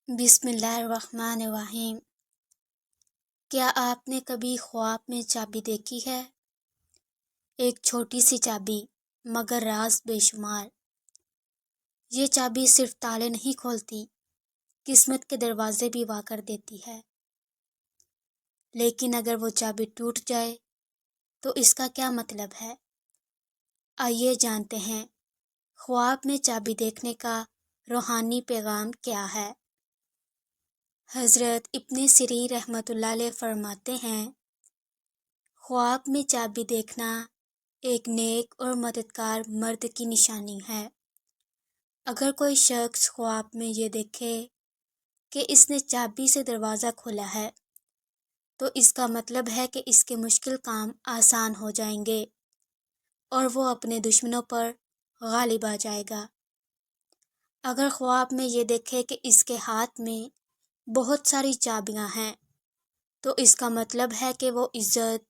بسم اللہ الرحمن الرحیم۔ کیا آپ نے کبھی خواب میں چابی دیکھی ہے؟ ایک چھوٹی سی چابی مگر راز بے شمار۔ یہ چابی صرف تالے نہیں کھولتی، قسمت کے دروازے بھی وا کر دیتی ہے۔ لیکن اگر وہ چابی ٹوٹ جائے تو اس کا کیا مطلب ہے؟ آئیے جانتے ہیں خواب میں چابی دیکھنے کا روحانی پیغام کیا ہے۔ حضرت ابن سیرین رحمۃ اللہ علیہ فرماتے ہیں، خواب میں چابی دیکھنا ایک نیک اور مددگار مرد کی نشانی ہے۔ اگر کوئی شخص خواب میں یہ دیکھے کہ اس نے چابی سے دروازہ کھولا ہے تو اس کا مطلب ہے کہ اس کے مشکل کام آسان ہو جائیں گے اور وہ اپنے دشمنوں پر غالب آ جائے گا۔ اگر خواب میں یہ دیکھے کہ اس کے ہاتھ میں بہت ساری چابیاں ہیں تو اس کا مطلب ہے کہ وہ عزت،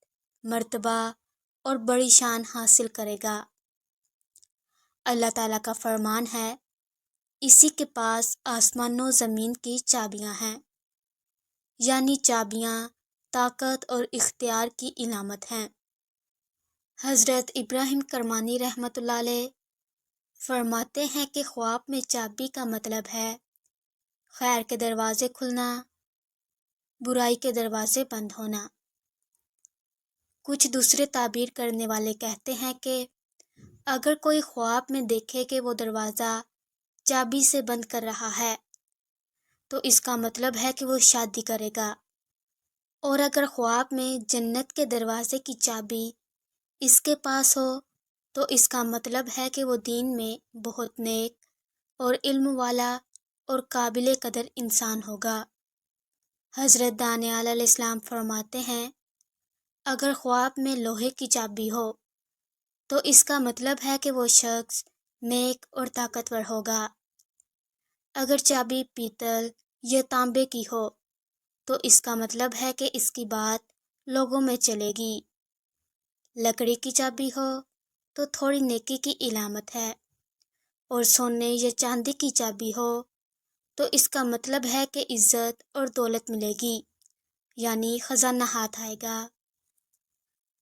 مرتبہ اور بڑی شان حاصل کرے گا۔ اللہ تعالیٰ کا فرمان ہے، اسی کے پاس آسمان و زمین کی چابیاں ہیں، یعنی چابیاں طاقت اور اختیار کی علامت ہیں۔ حضرت ابراہیم کرمانی رحمۃ اللہ علیہ فرماتے ہیں کہ خواب میں چابی کا مطلب ہے خیر کے دروازے کھلنا، برائی کے دروازے بند ہونا۔ کچھ دوسرے تعبیر کرنے والے کہتے ہیں کہ اگر کوئی خواب میں دیکھے کہ وہ دروازہ چابی سے بند کر رہا ہے تو اس کا مطلب ہے کہ وہ شادی کرے گا، اور اگر خواب میں جنت کے دروازے کی چابی اس کے پاس ہو تو اس کا مطلب ہے کہ وہ دین میں بہت نیک اور علم والا اور قابل قدر انسان ہوگا۔ حضرت دانیال علیہ السلام فرماتے ہیں، اگر خواب میں لوہے کی چابی ہو تو اس کا مطلب ہے کہ وہ شخص نیک اور طاقتور ہوگا۔ اگر چابی پیتل یا تانبے کی ہو تو اس کا مطلب ہے کہ اس کی بات لوگوں میں چلے گی۔ لکڑی کی چابی ہو تو تھوڑی نیکی کی علامت ہے، اور سونے یا چاندی کی چابی ہو تو اس کا مطلب ہے کہ عزت اور دولت ملے گی، یعنی خزانہ ہاتھ آئے گا۔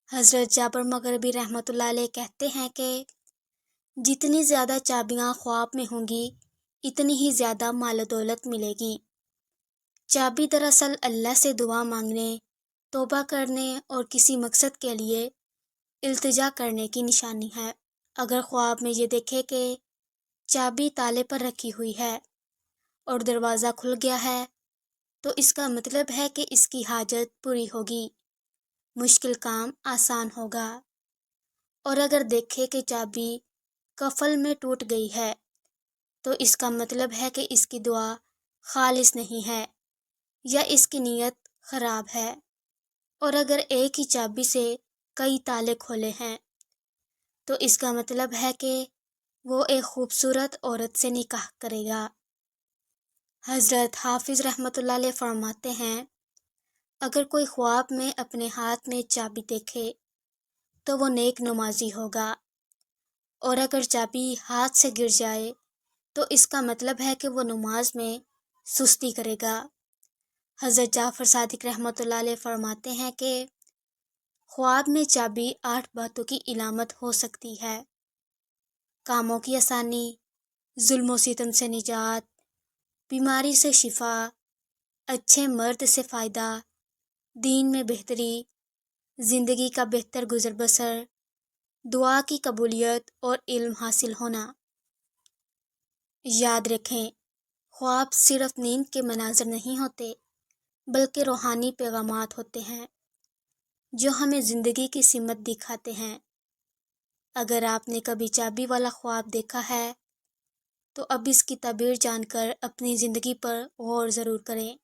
حضرت جابر مغربی رحمۃ اللہ علیہ کہتے ہیں کہ جتنی زیادہ چابیاں خواب میں ہوں گی اتنی ہی زیادہ مال و دولت ملے گی۔ چابی دراصل اللہ سے دعا مانگنے، توبہ کرنے اور کسی مقصد کے لیے التجا کرنے کی نشانی ہے۔ اگر خواب میں یہ دیکھے کہ چابی تالے پر رکھی ہوئی ہے اور دروازہ کھل گیا ہے تو اس کا مطلب ہے کہ اس کی حاجت پوری ہوگی، مشکل کام آسان ہوگا۔ اور اگر دیکھے کہ چابی قفل میں ٹوٹ گئی ہے تو اس کا مطلب ہے کہ اس کی دعا خالص نہیں ہے یا اس کی نیت خراب ہے۔ اور اگر ایک ہی چابی سے کئی تالے کھولے ہیں تو اس کا مطلب ہے کہ وہ ایک خوبصورت عورت سے نکاح کرے گا۔ حضرت حافظ رحمۃ اللہ علیہ فرماتے ہیں، اگر کوئی خواب میں اپنے ہاتھ میں چابی دیکھے تو وہ نیک نمازی ہوگا، اور اگر چابی ہاتھ سے گر جائے تو اس کا مطلب ہے کہ وہ نماز میں سستی کرے گا۔ حضرت جعفر صادق رحمۃ اللہ علیہ فرماتے ہیں کہ خواب میں چابی 8 باتوں کی علامت ہو سکتی ہے: کاموں کی آسانی، ظلم و ستم سے نجات، بیماری سے شفا، اچھے مرد سے فائدہ، دین میں بہتری، زندگی کا بہتر گزر بسر، دعا کی قبولیت اور علم حاصل ہونا۔ یاد رکھیں، خواب صرف نیند کے مناظر نہیں ہوتے بلکہ روحانی پیغامات ہوتے ہیں جو ہمیں زندگی کی سمت دکھاتے ہیں۔ اگر آپ نے کبھی چابی والا خواب دیکھا ہے تو اب اس کی تعبیر جان کر اپنی زندگی پر غور ضرور کریں۔